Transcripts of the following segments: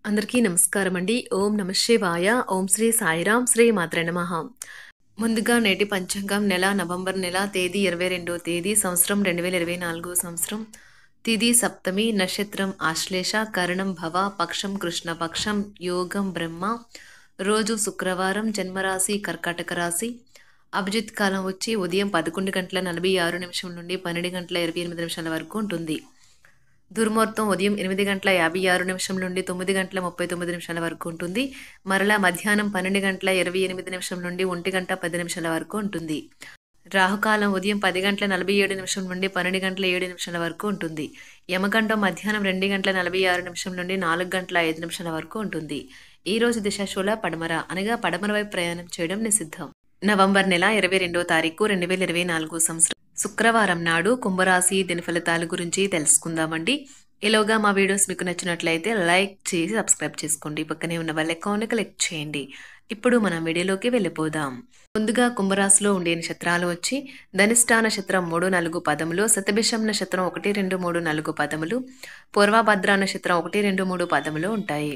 అందరికీ నమస్కారం అండి. ఓం నమ శివాయ. ఓం శ్రీ సాయిరాం. శ్రీ మాత్రే నమః. ముందుగా నేటి పంచాంగం నెల నవంబర్ నెల తేదీ 22వ తేదీ సంవత్సరం 2024 సంవత్సరం. తిథి సప్తమి, నక్షత్రం ఆశ్లేష, కరణం భవ, పక్షం కృష్ణపక్షం, యోగం బ్రహ్మ, రోజు శుక్రవారం, జన్మరాశి కర్కాటక రాశి. అభిజిత్ కాలం వచ్చి ఉదయం 11 గంటల 46 నిమిషం నుండి 12 గంటల 28 నిమిషాల వరకు ఉంటుంది. దుర్ముహూర్తం ఉదయం 8 గంటల 56 నిమిషం నుండి 9 గంటల 39 నిమిషాల వరకు ఉంటుంది. మరలా మధ్యాహ్నం 12 గంటల 28 నిమిషం నుండి 1 గంట 10 నిమిషాల వరకు ఉంటుంది. రాహుకాలం ఉదయం 10 గంటల 47 నిమిషం నుండి 12 గంటల 7 నిమిషాల వరకు ఉంటుంది. యమగండం మధ్యాహ్నం 2 గంటల 46 నిమిషం నుండి 4 గంటల 5 నిమిషాల వరకు ఉంటుంది. ఈ రోజు దిశాశూల పడమర అనగా పడమర వైపు ప్రయాణం చేయడం నిషిద్ధం. నవంబర్ నెల 22వ తారీఖు 2024 సంవత్సరం శుక్రవారం నాడు కుంభరాశి దిన ఫలితాల గురించి తెలుసుకుందామండి. ఈలోగా మా వీడియోస్ మీకు నచ్చినట్లయితే లైక్ చేసి సబ్స్క్రైబ్ చేసుకోండి. పక్కనే ఉన్న బెల్ ఐకాన్ క్లిక్ చేయండి. ఇప్పుడు మనం వీడియోలోకి వెళ్ళిపోదాం. ముందుగా కుంభరాశిలో ఉండే నక్షత్రాలు వచ్చి ధనిష్ఠా నక్షత్రం 3, 4 పదములు, శతభిషం నక్షత్రం 1, 2, 3, 4 పదములు, పూర్వభద్ర నక్షత్రం 1, 2, 3 పదములు ఉంటాయి.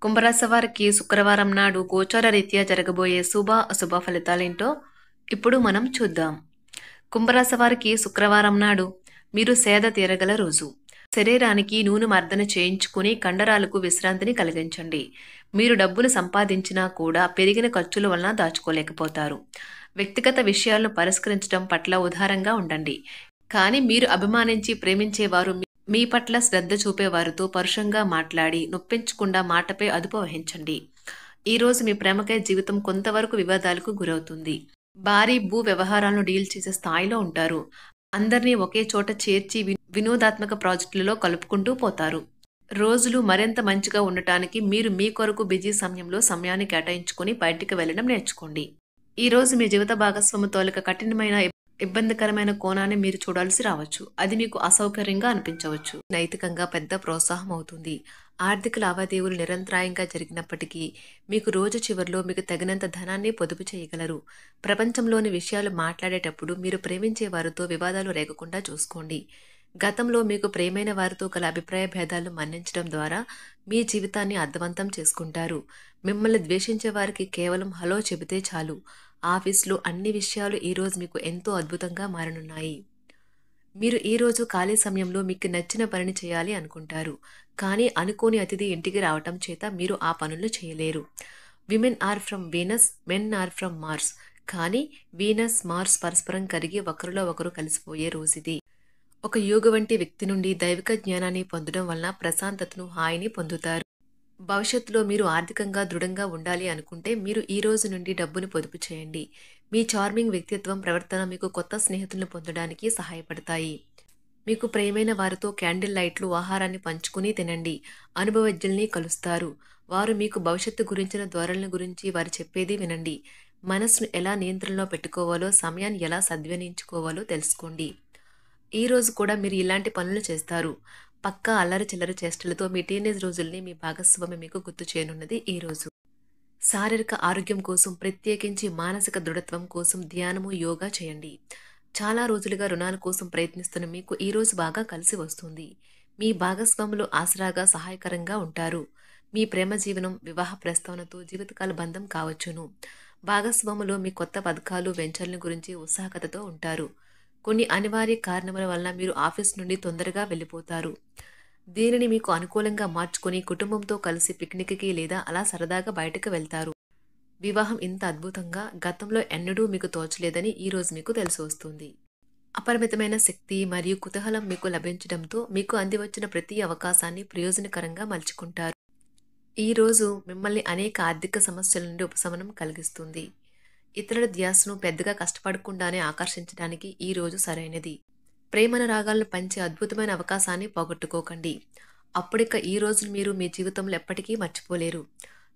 కుంభరాశి వారికి శుక్రవారం నాడు గోచార రీత్యా జరగబోయే శుభ అశుభ ఫలితాలేంటో ఇప్పుడు మనం చూద్దాం. కుంభరాశి వారికి శుక్రవారం నాడు మీరు సేద తీరగల రోజు. శరీరానికి నూనె మర్దన చేయించుకుని కండరాలకు విశ్రాంతిని కలిగించండి. మీరు డబ్బును సంపాదించినా కూడా పెరిగిన ఖర్చుల వలన దాచుకోలేకపోతారు. వ్యక్తిగత విషయాలను పరిష్కరించడం పట్ల ఉదారంగా ఉండండి. కానీ మీరు అభిమానించి ప్రేమించేవారు మీ పట్ల శ్రద్ధ చూపేవారితో పరుషంగా మాట్లాడి నొప్పించకుండా మాటపై అదుపు వహించండి. ఈరోజు మీ ప్రేమకై జీవితం కొంతవరకు వివాదాలకు గురవుతుంది. భారీ భూ వ్యవహారాలను డీల్ చేసే స్థాయిలో ఉంటారు. అందరినీ ఒకే చోట చేర్చి వినోదాత్మక ప్రాజెక్టులలో కలుపుకుంటూ పోతారు. రోజులు మరింత మంచిగా ఉండటానికి మీరు మీ కొరకు బిజీ సమయంలో సమయాన్ని కేటాయించుకుని బయటికి వెళ్ళడం నేర్చుకోండి. ఈ రోజు మీ జీవిత భాగస్వామి తోలిక కఠినమైన ఇబ్బందికరమైన కోణాన్ని మీరు చూడాల్సి రావచ్చు. అది మీకు అసౌకర్యంగా అనిపించవచ్చు. నైతికంగా పెద్ద ప్రోత్సాహం అవుతుంది. ఆర్థిక లావాదేవీలు నిరంతరాయంగా జరిగినప్పటికీ మీకు రోజు చివరిలో మీకు తగినంత ధనాన్ని పొదుపు చేయగలరు. ప్రపంచంలోని విషయాలు మాట్లాడేటప్పుడు మీరు ప్రేమించే వారితో వివాదాలు రేగకుండా చూసుకోండి. గతంలో మీకు ప్రేమైన వారితో గల అభిప్రాయ భేదాలను మన్నించడం ద్వారా మీ జీవితాన్ని అర్థవంతం చేసుకుంటారు. మిమ్మల్ని ద్వేషించే వారికి కేవలం హలో చెబితే చాలు. ఆఫీస్లో అన్ని విషయాలు ఈరోజు మీకు ఎంతో అద్భుతంగా మారనున్నాయి. మీరు ఈరోజు ఖాళీ సమయంలో మీకు నచ్చిన పనిని చేయాలి అనుకుంటారు. కానీ అనుకోని అతిథి ఇంటికి రావటం చేత మీరు ఆ పనులు చేయలేరు. Women are from Venus, men are from Mars. కానీ వీనస్, మార్స్ పరస్పరం కరిగి ఒకరిలో ఒకరు కలిసిపోయే రోజుది. ఒక యోగ వంటి వ్యక్తి నుండి దైవిక జ్ఞానాన్ని పొందడం వలన ప్రశాంతతను, హాయిని పొందుతారు. భవిష్యత్తులో మీరు ఆర్థికంగా దృఢంగా ఉండాలి అనుకుంటే మీరు ఈ రోజు నుండి డబ్బును పొదుపు చేయండి. మీ చార్మింగ్ వ్యక్తిత్వం, ప్రవర్తన మీకు కొత్త స్నేహితులను పొందడానికి సహాయపడతాయి. మీకు ప్రియమైన వారితో క్యాండిల్ లైట్లు, ఆహారాన్ని పంచుకుని తినండి. అనుభవజ్ఞుల్ని కలుస్తారు. వారు మీకు భవిష్యత్తు గురించిన ధోరణుల గురించి వారు చెప్పేది వినండి. మనసును ఎలా నియంత్రణలో పెట్టుకోవాలో, సమయాన్ని ఎలా సద్వినియోగించుకోవాలో తెలుసుకోండి. ఈ రోజు కూడా మీరు ఇలాంటి పనులు చేస్తారు. పక్కా అల్లరి చిల్లరి చేష్టలతో మీ టీనేజ్ రోజుల్ని మీ భాగస్వామి మీకు గుర్తు చేయనున్నది ఈ రోజు. శారీరక ఆరోగ్యం కోసం, ప్రత్యేకించి మానసిక దృఢత్వం కోసం ధ్యానము, యోగా చేయండి. చాలా రోజులుగా రుణాల కోసం ప్రయత్నిస్తున్న మీకు ఈ రోజు బాగా కలిసి వస్తుంది. మీ భాగస్వాములు ఆసరాగా, సహాయకరంగా ఉంటారు. మీ ప్రేమ జీవనం వివాహ ప్రస్తావనతో జీవితకాల బంధం కావచ్చును. భాగస్వాములు మీ కొత్త పథకాలు, వెంచర్ల గురించి ఉత్సాహకతతో ఉంటారు. కొన్ని అనివార్య కారణముల వలన మీరు ఆఫీస్ నుండి తొందరగా వెళ్ళిపోతారు. దీనిని మీకు అనుకూలంగా మార్చుకొని కుటుంబంతో కలిసి పిక్నిక్కి లేదా అలా సరదాగా బయటకు వెళ్తారు. వివాహం ఇంత అద్భుతంగా గతంలో ఎన్నడూ మీకు తోచలేదని ఈ రోజు మీకు తెలిసి వస్తుంది. అపరిమితమైన శక్తి మరియు కుతూహలం మీకు లభించడంతో మీకు అందివచ్చిన ప్రతి అవకాశాన్ని ప్రయోజనకరంగా మలుచుకుంటారు. ఈ రోజు మిమ్మల్ని అనేక ఆర్థిక సమస్యల నుండి ఉపశమనం కలిగిస్తుంది. ఇతరుల ధ్యాసను పెద్దగా కష్టపడకుండానే ఆకర్షించడానికి ఈ రోజు సరైనది. ప్రేమన రాగాలను పంచే అద్భుతమైన అవకాశాన్ని పోగొట్టుకోకండి. అప్పుడిక ఈ రోజును మీరు మీ జీవితంలో ఎప్పటికీ మర్చిపోలేరు.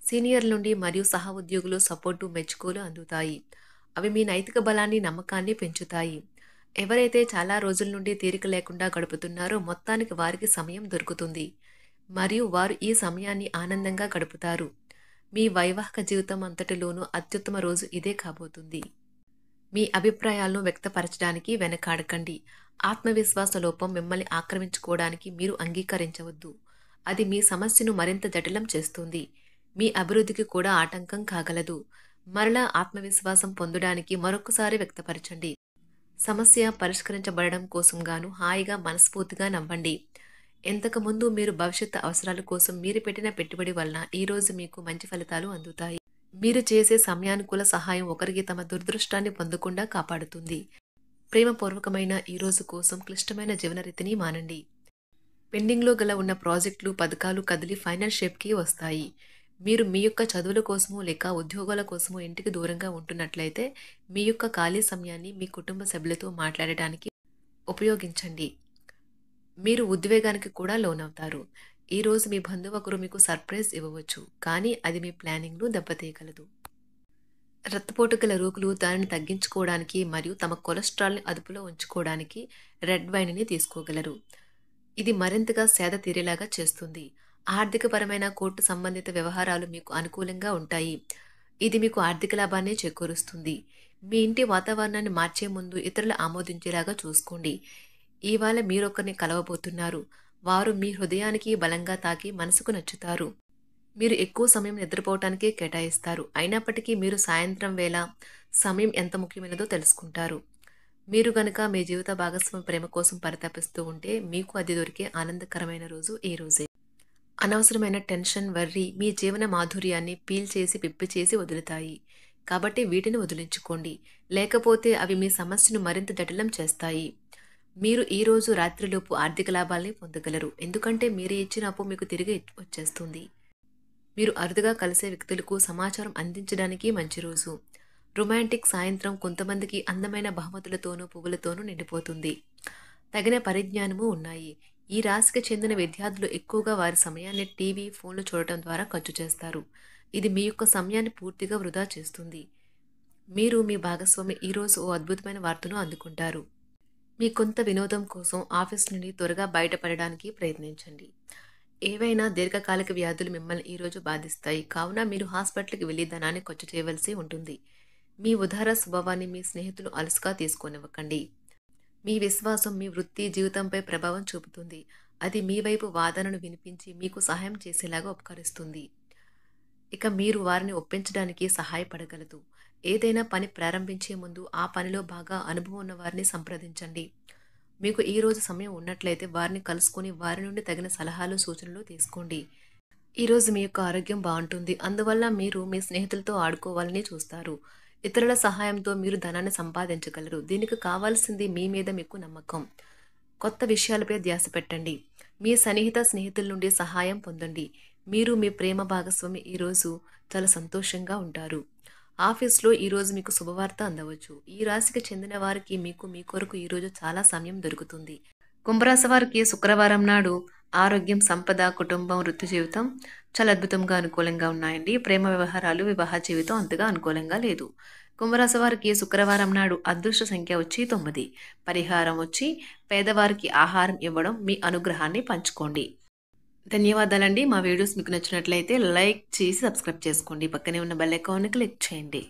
సీనియర్ల నుండి మరియు సహ ఉద్యోగులు సపోర్టు, మెచ్చుకోలు అందుతాయి. అవి మీ నైతిక బలాన్ని, నమ్మకాన్ని పెంచుతాయి. ఎవరైతే చాలా రోజుల నుండి తీరిక లేకుండా గడుపుతున్నారో మొత్తానికి వారికి సమయం దొరుకుతుంది మరియు వారు ఈ సమయాన్ని ఆనందంగా గడుపుతారు. మీ వైవాహిక జీవితం అంతటిలోనూ అత్యుత్తమ రోజు ఇదే కాబోతుంది. మీ అభిప్రాయాలను వ్యక్తపరచడానికి వెనకాడకండి. ఆత్మవిశ్వాస లోపం మిమ్మల్ని ఆక్రమించుకోవడానికి మీరు అంగీకరించవద్దు. అది మీ సమస్యను మరింత జటిలం చేస్తుంది. మీ అభివృద్ధికి కూడా ఆటంకం కాగలదు. మరలా ఆత్మవిశ్వాసం పొందడానికి మరొకసారి వ్యక్తపరచండి. సమస్య పరిష్కరించబడడం కోసం గాను హాయిగా మనస్ఫూర్తిగా నవ్వండి. ఇంతకుముందు మీరు భవిష్యత్తు అవసరాల కోసం మీరు పెట్టిన పెట్టుబడి వలన ఈరోజు మీకు మంచి ఫలితాలు అందుతాయి. మీరు చేసే సమయానుకూల సహాయం ఒకరికి తమ దురదృష్టాన్ని పొందకుండా కాపాడుతుంది. ప్రేమపూర్వకమైన ఈ రోజు కోసం క్లిష్టమైన జీవనరీతిని మానండి. పెండింగ్లో గల ఉన్న ప్రాజెక్టులు పథకాలు కదిలి ఫైనల్ షేప్కి వస్తాయి. మీరు మీ యొక్క చదువుల కోసమో లేక ఉద్యోగాల కోసమో ఇంటికి దూరంగా ఉంటున్నట్లయితే మీ యొక్క ఖాళీ సమయాన్ని మీ కుటుంబ సభ్యులతో మాట్లాడటానికి ఉపయోగించండి. మీరు ఉద్వేగానికి కూడా లోనవుతారు. ఈరోజు మీ బంధువు ఒకరు మీకు సర్ప్రైజ్ ఇవ్వవచ్చు, కానీ అది మీ ప్లానింగ్ను దెబ్బతీయగలదు. రక్తపోటు గల రోగులు దానిని తగ్గించుకోవడానికి మరియు తమ కొలెస్ట్రాల్ని అదుపులో ఉంచుకోవడానికి రెడ్ వైన్ని తీసుకోగలరు. ఇది మరింతగా సేద తీరేలాగా చేస్తుంది. ఆర్థికపరమైన కోర్టు సంబంధిత వ్యవహారాలు మీకు అనుకూలంగా ఉంటాయి. ఇది మీకు ఆర్థిక లాభాన్ని చేకూరుస్తుంది. మీ ఇంటి వాతావరణాన్ని మార్చే ముందు ఇతరులు ఆమోదించేలాగా చూసుకోండి. ఇవాళ మీరొకరిని కలవబోతున్నారు. వారు మీ హృదయానికి బలంగా తాకి మనసుకు నచ్చుతారు. మీరు ఎక్కువ సమయం నిద్రపోవటానికే కేటాయిస్తారు. అయినప్పటికీ మీరు సాయంత్రం వేళ సమయం ఎంత ముఖ్యమైనదో తెలుసుకుంటారు. మీరు గనక మీ జీవిత భాగస్వామి ప్రేమ కోసం పరితపిస్తూ ఉంటే మీకు అది దొరికే ఆనందకరమైన రోజు ఈ రోజే. అనవసరమైన టెన్షన్, వర్రీ మీ జీవన మాధుర్యాన్ని పీల్చేసి పిప్పి చేసి వదులుతాయి. కాబట్టి వీటిని వదిలించుకోండి. లేకపోతే అవి మీ సమస్యను మరింత జటిలం చేస్తాయి. మీరు ఈ రోజు రాత్రిలోపు ఆర్థిక లాభాల్ని పొందగలరు. ఎందుకంటే మీరు ఇచ్చిన అప్పు మీకు తిరిగి వచ్చేస్తుంది. మీరు అరుదుగా కలిసే వ్యక్తులకు సమాచారం అందించడానికి మంచి రోజు. రొమాంటిక్ సాయంత్రం కొంతమందికి అందమైన బహుమతులతోనూ పువ్వులతోనూ నిండిపోతుంది. తగిన పరిజ్ఞానము ఉన్నాయి. ఈ రాశికి చెందిన విద్యార్థులు ఎక్కువగా వారి సమయాన్ని టీవీ, ఫోన్లు చూడటం ద్వారా ఖర్చు చేస్తారు. ఇది మీ యొక్క సమయాన్ని పూర్తిగా వృధా చేస్తుంది. మీరు మీ భాగస్వామి ఈరోజు ఓ అద్భుతమైన వార్తను అందుకుంటారు. మీ కొంత వినోదం కోసం ఆఫీస్ నుండి త్వరగా బయటపడడానికి ప్రయత్నించండి. ఏవైనా దీర్ఘకాలిక వ్యాధులు మిమ్మల్ని ఈరోజు బాధిస్తాయి. కావున మీరు హాస్పిటల్కి వెళ్ళి ధనాన్ని ఖర్చు చేయవలసి ఉంటుంది. మీ ఉదార స్వభావాన్ని మీ స్నేహితులు అలసుగా తీసుకోనివ్వకండి. మీ విశ్వాసం మీ వృత్తి జీవితంపై ప్రభావం చూపుతుంది. అది మీ వైపు వాదనను వినిపించి మీకు సహాయం చేసేలాగా ఉపకరిస్తుంది. ఇక మీరు వారిని ఒప్పించడానికి సహాయపడగలదు. ఏదైనా పని ప్రారంభించే ముందు ఆ పనిలో బాగా అనుభవం ఉన్న వారిని సంప్రదించండి. మీకు ఈ రోజు సమయం ఉన్నట్లయితే వారిని కలుసుకొని వారి నుండి తగిన సలహాలు, సూచనలు తీసుకోండి. ఈరోజు మీ యొక్క ఆరోగ్యం బాగుంటుంది. అందువల్ల మీరు మీ స్నేహితులతో ఆడుకోవాలని చూస్తారు. ఇతరుల సహాయంతో మీరు ధనాన్ని సంపాదించగలరు. దీనికి కావాల్సింది మీ మీద మీకు నమ్మకం. కొత్త విషయాలపై ధ్యాస పెట్టండి. మీ సన్నిహిత స్నేహితుల నుండి సహాయం పొందండి. మీరు మీ ప్రేమ భాగస్వామి ఈరోజు చాలా సంతోషంగా ఉంటారు. ఆఫీస్లో ఈరోజు మీకు శుభవార్త అందవచ్చు. ఈ రాశికి చెందిన వారికి మీ కొరకు ఈరోజు చాలా సమయం దొరుకుతుంది. కుంభరాశి వారికి శుక్రవారం నాడు ఆరోగ్యం, సంపద, కుటుంబం, వృత్తి జీవితం చాలా అద్భుతంగా అనుకూలంగా ఉన్నాయండి. ప్రేమ వ్యవహారాలు, వివాహ జీవితం అంతగా అనుకూలంగా లేదు. కుంభరాశి వారికి శుక్రవారం నాడు అదృష్ట సంఖ్య వచ్చి 9. పరిహారం వచ్చి పేదవారికి ఆహారం ఇవ్వడం. మీ అనుగ్రహాన్ని పంచుకోండి. ధన్యవాదాలండి. మా వీడియోస్ మీకు నచ్చినట్లయితే లైక్ చేసి సబ్స్క్రైబ్ చేసుకోండి. పక్కనే ఉన్న బెల్ ఐకాన్ని క్లిక్ చేయండి.